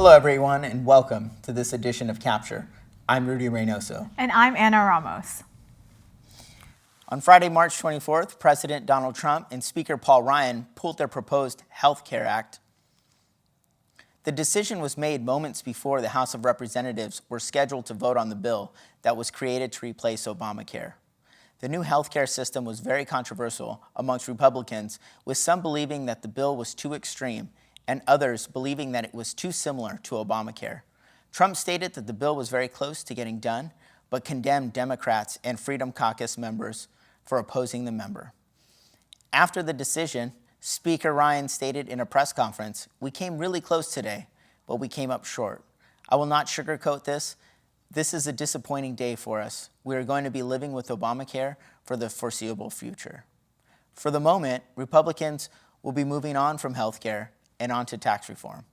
Hello, everyone, and welcome to this edition of Capture. I'm Rudy Reynoso. And I'm Anna Ramos. On Friday, March 24th, President Donald Trump and Speaker Paul Ryan pulled their proposed Health Care Act. The decision was made moments before the House of Representatives were scheduled to vote on the bill that was created to replace Obamacare. The new health care system was very controversial amongst Republicans, with some believing that the bill was too extreme and others believing that it was too similar to Obamacare. Trump stated that the bill was very close to getting done, but condemned Democrats and Freedom Caucus members for opposing the member. After the decision, Speaker Ryan stated in a press conference, "We came really close today, but we came up short. I will not sugarcoat this. This is a disappointing day for us. We are going to be living with Obamacare for the foreseeable future." For the moment, Republicans will be moving on from health care and on to tax reform.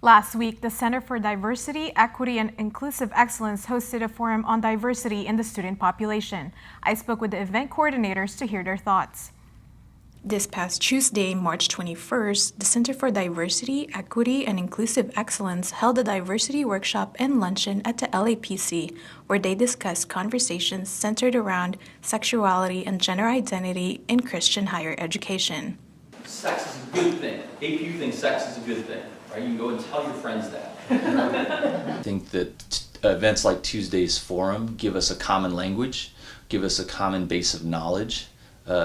Last week, the Center for Diversity, Equity, and Inclusive Excellence hosted a forum on diversity in the student population. I spoke with the event coordinators to hear their thoughts. This past Tuesday, March 21st, the Center for Diversity, Equity, and Inclusive Excellence held a diversity workshop and luncheon at the LAPC, where they discussed conversations centered around sexuality and gender identity in Christian higher education. Sex is a good thing. APU thinks sex is a good thing, right? You can go and tell your friends that. I think that events like Tuesday's forum give us a common language, give us a common base of knowledge,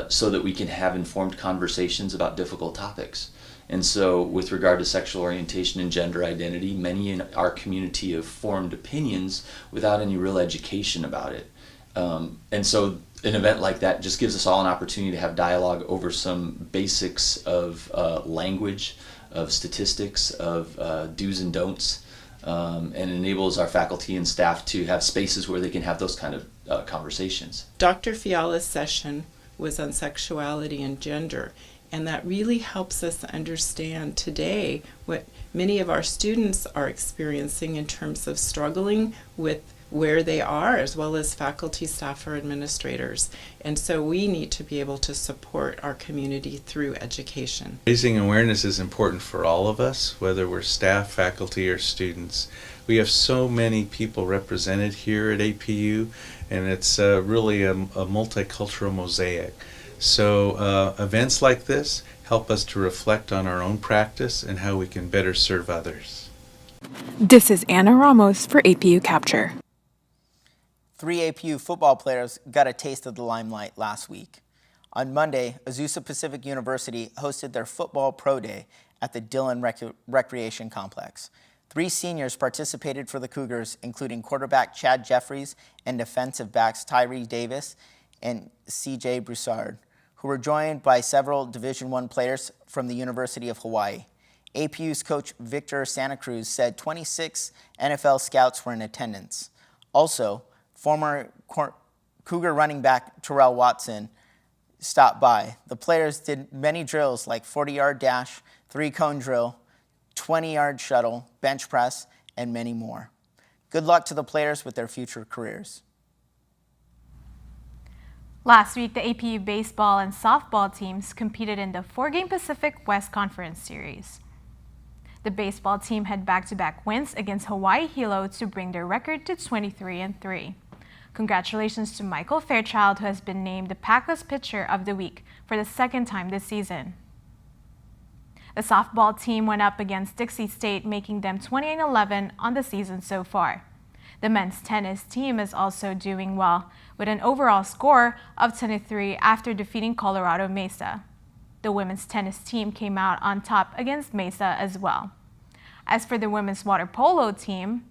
so that we can have informed conversations about difficult topics. And so with regard to sexual orientation and gender identity, many in our community have formed opinions without any real education about it. And so an event like that just gives us all an opportunity to have dialogue over some basics of language, of statistics, of do's and don'ts, and enables our faculty and staff to have spaces where they can have those kind of conversations. Dr. Fiala's session was on sexuality and gender, and that really helps us understand today what many of our students are experiencing in terms of struggling with where they are, as well as faculty, staff, or administrators. And so we need to be able to support our community through education. Raising awareness is important for all of us, whether we're staff, faculty, or students. We have so many people represented here at APU, and it's really a multicultural mosaic. So events like this help us to reflect on our own practice and how we can better serve others. This is Anna Ramos for APU Capture. 3 APU football players got a taste of the limelight last week. On Monday, Azusa Pacific University hosted their football pro day at the Dillon Recreation Complex. 3 seniors participated for the Cougars, including quarterback Chad Jeffries and defensive backs Tyree Davis and CJ Broussard, who were joined by several Division I players from the University of Hawaii. APU's coach Victor Santa Cruz said 26 NFL scouts were in attendance. Also, former Cougar running back Terrell Watson stopped by. The players did many drills like 40-yard dash, 3-cone drill, 20-yard shuttle, bench press, and many more. Good luck to the players with their future careers. Last week, the APU baseball and softball teams competed in the 4-game Pacific West Conference Series. The baseball team had back-to-back wins against Hawaii Hilo to bring their record to 23-3. Congratulations to Michael Fairchild, who has been named the PACOS Pitcher of the Week for the 2nd time this season. The softball team went up against Dixie State, making them 20-11 on the season so far. The men's tennis team is also doing well, with an overall score of 10-3 after defeating Colorado Mesa. The women's tennis team came out on top against Mesa as well. As for the women's water polo team,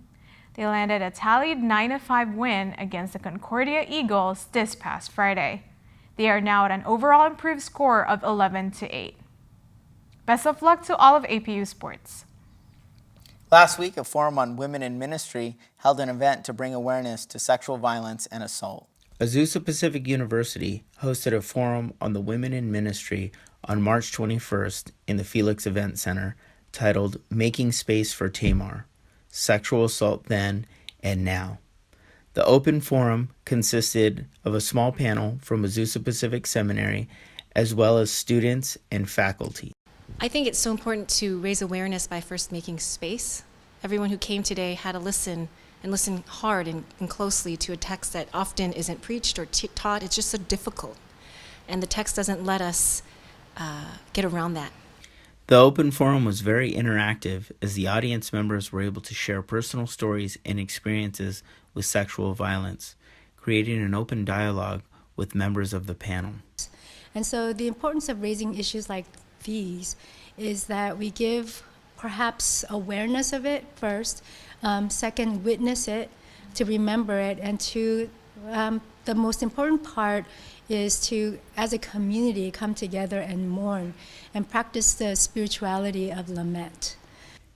they landed a tallied 9-5 win against the Concordia Eagles this past Friday. They are now at an overall improved score of 11-8. Best of luck to all of APU sports. Last week, a forum on women in ministry held an event to bring awareness to sexual violence and assault. Azusa Pacific University hosted a forum on the women in ministry on March 21st in the Felix Event Center titled Making Space for Tamar, Sexual Assault Then and Now. The open forum consisted of a small panel from Azusa Pacific Seminary as well as students and faculty. I think it's so important to raise awareness by first making space. Everyone who came today had to listen and listen hard and closely to a text that often isn't preached or taught. It's just so difficult. And the text doesn't let us get around that. The open forum was very interactive as the audience members were able to share personal stories and experiences with sexual violence, creating an open dialogue with members of the panel. And so the importance of raising issues like these is that we give perhaps awareness of it first, second, witness it, to remember it, and to the most important part is to, as a community, come together and mourn and practice the spirituality of lament.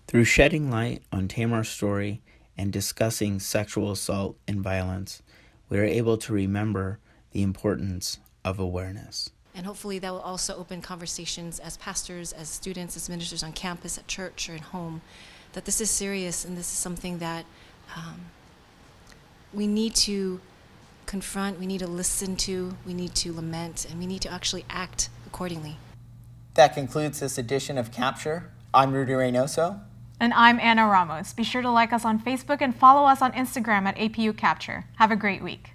Through shedding light on Tamar's story and discussing sexual assault and violence, we are able to remember the importance of awareness. And hopefully that will also open conversations as pastors, as students, as ministers on campus, at church, or at home, that this is serious and this is something that we need to confront, we need to listen to, we need to lament, and we need to actually act accordingly. That concludes this edition of Capture. I'm Rudy Reynoso. And I'm Anna Ramos. Be sure to like us on Facebook and follow us on Instagram at APU Capture. Have a great week.